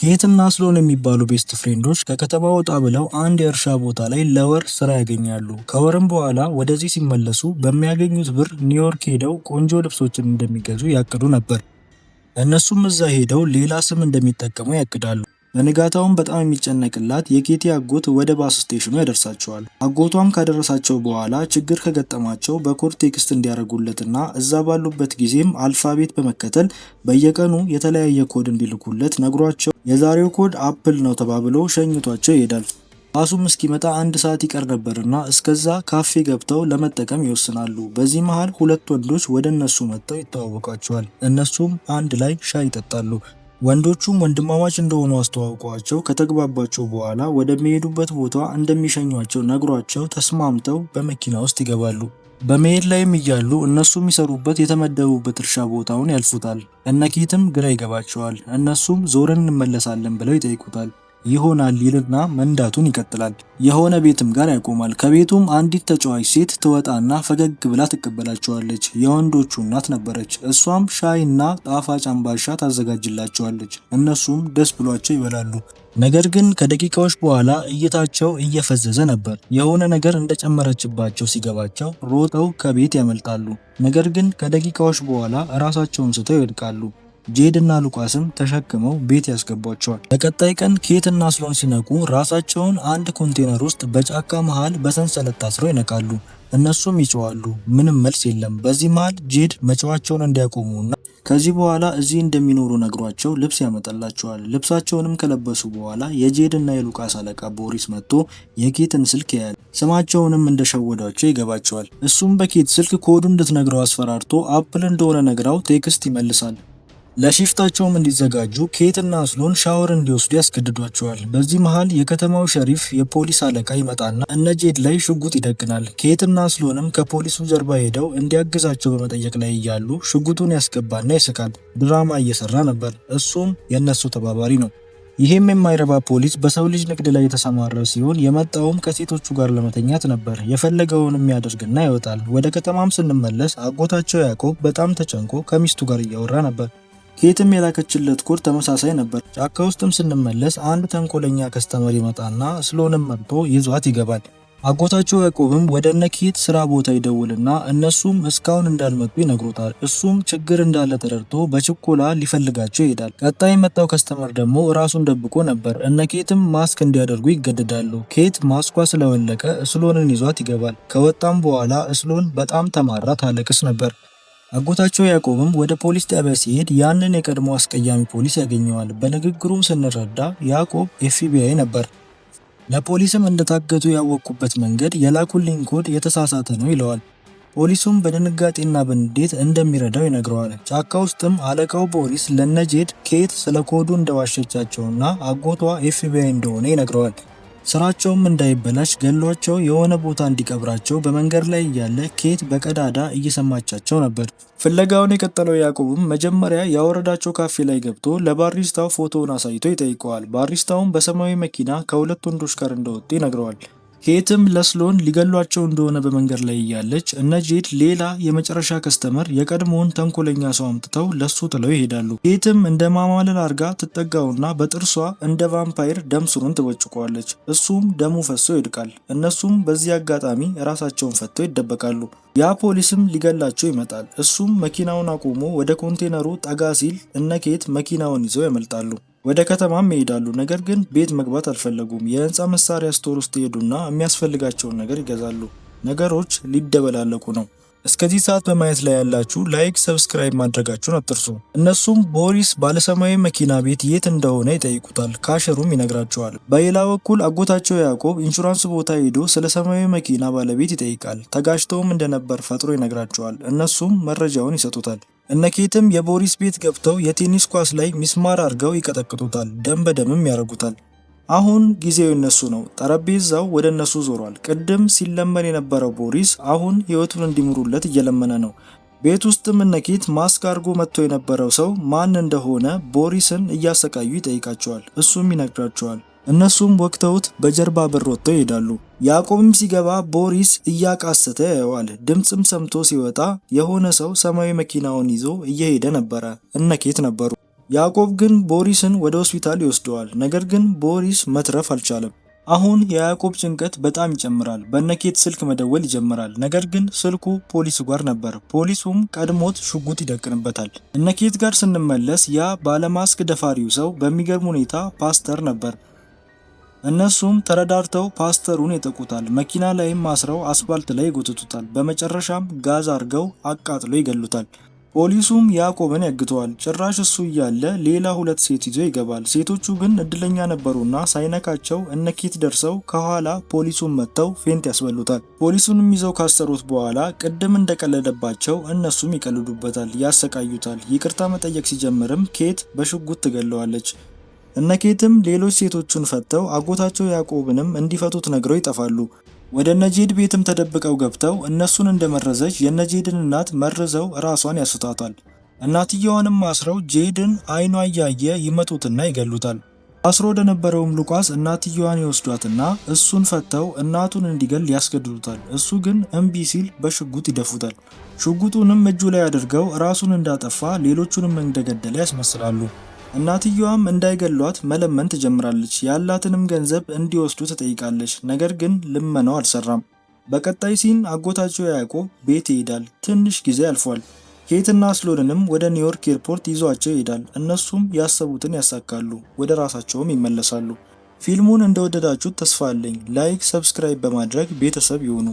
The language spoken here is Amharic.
ኬትና ስሎን የሚባሉ ቤስት ፍሬንዶች ከከተማ ወጣ ብለው አንድ የእርሻ ቦታ ላይ ለወር ስራ ያገኛሉ። ከወርም በኋላ ወደዚህ ሲመለሱ በሚያገኙት ብር ኒውዮርክ ሄደው ቆንጆ ልብሶችን እንደሚገዙ ያቅዱ ነበር። እነሱም እዛ ሄደው ሌላ ስም እንደሚጠቀሙ ያቅዳሉ። በንጋታውም በጣም የሚጨነቅላት የኬቲ አጎት ወደ ባስ ስቴሽኑ ያደርሳቸዋል። አጎቷም ካደረሳቸው በኋላ ችግር ከገጠማቸው በኮድ ቴክስት እንዲያደርጉለትና እዛ ባሉበት ጊዜም አልፋቤት በመከተል በየቀኑ የተለያየ ኮድ እንዲልኩለት ነግሯቸው የዛሬው ኮድ አፕል ነው ተባብሎ ሸኝቷቸው ይሄዳል። ባሱም እስኪመጣ 1 ሰዓት ይቀር ነበርና እስከዛ ካፌ ገብተው ለመጠቀም ይወስናሉ። በዚህ መሃል ሁለት ወንዶች ወደ እነሱ መጥተው ይተዋወቃቸዋል። እነሱም አንድ ላይ ሻይ ይጠጣሉ። ወንዶቹም ወንድማማች እንደሆኑ አስተዋውቀዋቸው ከተግባባቸው በኋላ ወደሚሄዱበት ቦታ እንደሚሸኟቸው ነግሯቸው ተስማምተው በመኪና ውስጥ ይገባሉ። በመሄድ ላይም እያሉ እነሱ የሚሰሩበት የተመደቡበት እርሻ ቦታውን ያልፉታል። እነ ኬትም ግራ ይገባቸዋል። እነሱም ዞረን እንመለሳለን ብለው ይጠይቁታል። ይሆናል ይልና መንዳቱን ይቀጥላል። የሆነ ቤትም ጋር ያቆማል። ከቤቱም አንዲት ተጫዋች ሴት ትወጣና ፈገግ ብላ ትቀበላቸዋለች። የወንዶቹ እናት ነበረች። እሷም ሻይና ጣፋጭ አምባሻ ታዘጋጅላቸዋለች። እነሱም ደስ ብሏቸው ይበላሉ። ነገር ግን ከደቂቃዎች በኋላ እይታቸው እየፈዘዘ ነበር። የሆነ ነገር እንደጨመረችባቸው ሲገባቸው ሮጠው ከቤት ያመልጣሉ። ነገር ግን ከደቂቃዎች በኋላ ራሳቸውን ስተው ይወድቃሉ። ጄድ እና ሉቃስም ተሸክመው ቤት ያስገቧቸዋል። በቀጣይ ቀን ኬት እና ስሎን ሲነቁ ራሳቸውን አንድ ኮንቴነር ውስጥ በጫካ መሃል በሰንሰለት ታስረው ይነቃሉ። እነሱም ይጮዋሉ፣ ምንም መልስ የለም። በዚህ መሃል ጄድ መጮዋቸውን እንዲያቆሙና ከዚህ በኋላ እዚህ እንደሚኖሩ ነግሯቸው ልብስ ያመጣላቸዋል። ልብሳቸውንም ከለበሱ በኋላ የጄድ እና የሉቃስ አለቃ ቦሪስ መጥቶ የኬትን ስልክ ያያል። ስማቸውንም እንደሸወዷቸው ይገባቸዋል። እሱም በኬት ስልክ ኮዱ እንድትነግረው አስፈራርቶ አፕል እንደሆነ ነግራው ቴክስት ይመልሳል። ለሺፍታቸውም እንዲዘጋጁ ኬት እና ስሎን ሻወር እንዲወስዱ ያስገድዷቸዋል። በዚህ መሃል የከተማው ሸሪፍ የፖሊስ አለቃ ይመጣና እነ ጄድ ላይ ሽጉጥ ይደቅናል። ኬት እና ስሎንም ከፖሊሱ ጀርባ ሄደው እንዲያግዛቸው በመጠየቅ ላይ እያሉ ሽጉጡን ያስገባና ይስቃል። ድራማ እየሰራ ነበር። እሱም የእነሱ ተባባሪ ነው። ይሄም የማይረባ ፖሊስ በሰው ልጅ ንግድ ላይ የተሰማራ ሲሆን የመጣውም ከሴቶቹ ጋር ለመተኛት ነበር። የፈለገውን የሚያደርግና ይወጣል። ወደ ከተማም ስንመለስ አጎታቸው ያዕቆብ በጣም ተጨንቆ ከሚስቱ ጋር እያወራ ነበር። ኬትም የላከችለት ኮድ ተመሳሳይ ነበር። ጫካ ውስጥም ስንመለስ አንድ ተንኮለኛ ከስተመር ይመጣና ስሎንም መጥቶ ይዟት ይገባል። አጎታቸው ያዕቆብም ወደ እነ ኬት ስራ ቦታ ይደውልና እነሱም እስካሁን እንዳልመጡ ይነግሩታል። እሱም ችግር እንዳለ ተረድቶ በችኮላ ሊፈልጋቸው ይሄዳል። ቀጣይ የመጣው ከስተመር ደግሞ ራሱን ደብቆ ነበር። እነ ኬትም ማስክ እንዲያደርጉ ይገደዳሉ። ኬት ማስኳ ስለወለቀ ስሎንን ይዟት ይገባል። ከወጣም በኋላ ስሎን በጣም ተማራ ታለቅስ ነበር። አጎታቸው ያዕቆብም ወደ ፖሊስ ጣቢያ ሲሄድ ያንን የቀድሞ አስቀያሚ ፖሊስ ያገኘዋል። በንግግሩም ስንረዳ ያዕቆብ ኤፍቢአይ ነበር። ለፖሊስም እንደታገቱ ያወቁበት መንገድ የላኩልኝ ኮድ የተሳሳተ ነው ይለዋል። ፖሊሱም በድንጋጤና በንዴት እንደሚረዳው ይነግረዋል። ጫካ ውስጥም አለቃው ቦሪስ ለነጄድ ኬት ስለ ኮዱ እንደዋሸቻቸውና አጎቷ ኤፍቢአይ እንደሆነ ይነግረዋል። ስራቸውም እንዳይበላሽ ገሏቸው የሆነ ቦታ እንዲቀብራቸው በመንገድ ላይ እያለ ኬት በቀዳዳ እየሰማቻቸው ነበር። ፍለጋውን የቀጠለው ያዕቆብም መጀመሪያ ያወረዳቸው ካፌ ላይ ገብቶ ለባሪስታው ፎቶውን አሳይቶ ይጠይቀዋል። ባሪስታውም በሰማያዊ መኪና ከሁለት ወንዶች ጋር እንደወጡ ይነግረዋል። ኬትም ለስሎን ሊገሏቸው እንደሆነ በመንገድ ላይ እያለች እነ ጄድ ሌላ የመጨረሻ ከስተመር የቀድሞውን ተንኮለኛ ሰው አምጥተው ለሱ ጥለው ይሄዳሉ። ኬትም እንደ ማማለል አርጋ ትጠጋውና በጥርሷ እንደ ቫምፓየር ደም ስሩን ትበጭቀዋለች። እሱም ደሙ ፈሶ ይድቃል። እነሱም በዚህ አጋጣሚ ራሳቸውን ፈተው ይደበቃሉ። ያ ፖሊስም ሊገላቸው ይመጣል። እሱም መኪናውን አቁሞ ወደ ኮንቴነሩ ጠጋ ሲል እነ ኬት መኪናውን ይዘው ያመልጣሉ። ወደ ከተማም ይሄዳሉ። ነገር ግን ቤት መግባት አልፈለጉም። የህንፃ መሳሪያ ስቶር ውስጥ ይሄዱና የሚያስፈልጋቸውን ነገር ይገዛሉ። ነገሮች ሊደበላለቁ ነው። እስከዚህ ሰዓት በማየት ላይ ያላችሁ ላይክ፣ ሰብስክራይብ ማድረጋችሁን አትርሱ። እነሱም ቦሪስ ባለሰማያዊ መኪና ቤት የት እንደሆነ ይጠይቁታል። ካሸሩም ይነግራቸዋል። በሌላ በኩል አጎታቸው ያዕቆብ ኢንሹራንስ ቦታ ሄዶ ስለ ሰማያዊ መኪና ባለቤት ይጠይቃል። ተጋጭተውም እንደነበር ፈጥሮ ይነግራቸዋል። እነሱም መረጃውን ይሰጡታል። እነ ኬትም የቦሪስ ቤት ገብተው የቴኒስ ኳስ ላይ ሚስማር አድርገው ይቀጠቅጡታል። ደም በደምም ያደርጉታል። አሁን ጊዜው እነሱ ነው። ጠረጴዛው ወደ እነሱ ዞሯል። ቅድም ሲለመን የነበረው ቦሪስ አሁን ህይወቱን እንዲምሩለት እየለመነ ነው። ቤት ውስጥም እነ ኬት ማስክ አድርጎ መጥቶ የነበረው ሰው ማን እንደሆነ ቦሪስን እያሰቃዩ ይጠይቃቸዋል። እሱም ይነግራቸዋል። እነሱም ወቅተውት በጀርባ በር ወጥተው ይሄዳሉ። ያዕቆብም ሲገባ ቦሪስ እያቃሰተ ያየዋል። ድምፅም ሰምቶ ሲወጣ የሆነ ሰው ሰማያዊ መኪናውን ይዞ እየሄደ ነበረ። እነ ኬት ነበሩ። ያዕቆብ ግን ቦሪስን ወደ ሆስፒታል ይወስደዋል። ነገር ግን ቦሪስ መትረፍ አልቻለም። አሁን የያዕቆብ ጭንቀት በጣም ይጨምራል። በነኬት ስልክ መደወል ይጀምራል። ነገር ግን ስልኩ ፖሊሱ ጋር ነበር። ፖሊሱም ቀድሞት ሽጉጥ ይደቅንበታል። እነኬት ጋር ስንመለስ ያ ባለማስክ ደፋሪው ሰው በሚገርም ሁኔታ ፓስተር ነበር። እነሱም ተረዳድተው ፓስተሩን ይጠቁታል። መኪና ላይም አስረው አስፋልት ላይ ይጎትቱታል። በመጨረሻም ጋዝ አርገው አቃጥሎ ይገሉታል። ፖሊሱም ያዕቆብን ያግተዋል። ጭራሽ እሱ እያለ ሌላ 2 ሴት ይዞ ይገባል። ሴቶቹ ግን እድለኛ ነበሩና ሳይነካቸው እነኬት ደርሰው ከኋላ ፖሊሱን መጥተው ፌንት ያስበሉታል። ፖሊሱንም ይዘው ካሰሩት በኋላ ቅድም እንደቀለደባቸው እነሱም ይቀልዱበታል፣ ያሰቃዩታል። ይቅርታ መጠየቅ ሲጀምርም ኬት በሽጉጥ ትገለዋለች። እነኬትም ሌሎች ሴቶቹን ፈተው አጎታቸው ያዕቆብንም እንዲፈቱት ነግረው ይጠፋሉ። ወደ ነጄድ ቤትም ተደብቀው ገብተው እነሱን እንደመረዘች የነጄድን እናት መርዘው ራሷን ያስቷታል። እናትየዋንም አስረው ጄድን አይኗ እያየ ይመቱትና ይገሉታል። አስሮ ወደ ነበረውም ሉቃስ እናትየዋን ይወስዷትና እሱን ፈተው እናቱን እንዲገል ያስገድዱታል። እሱ ግን እምቢ ሲል በሽጉጥ ይደፉታል። ሽጉጡንም እጁ ላይ አድርገው ራሱን እንዳጠፋ ሌሎቹንም እንደገደለ ያስመስላሉ። እናትየዋም እንዳይገሏት መለመን ትጀምራለች። ያላትንም ገንዘብ እንዲወስዱ ትጠይቃለች። ነገር ግን ልመናው አልሰራም። በቀጣይ ሲን አጎታቸው ያዕቆብ ቤት ይሄዳል። ትንሽ ጊዜ አልፏል። ኬትና ስሎንንም ወደ ኒውዮርክ ኤርፖርት ይዟቸው ይሄዳል። እነሱም ያሰቡትን ያሳካሉ፣ ወደ ራሳቸውም ይመለሳሉ። ፊልሙን እንደወደዳችሁት ተስፋ አለኝ። ላይክ፣ ሰብስክራይብ በማድረግ ቤተሰብ ይሁኑ።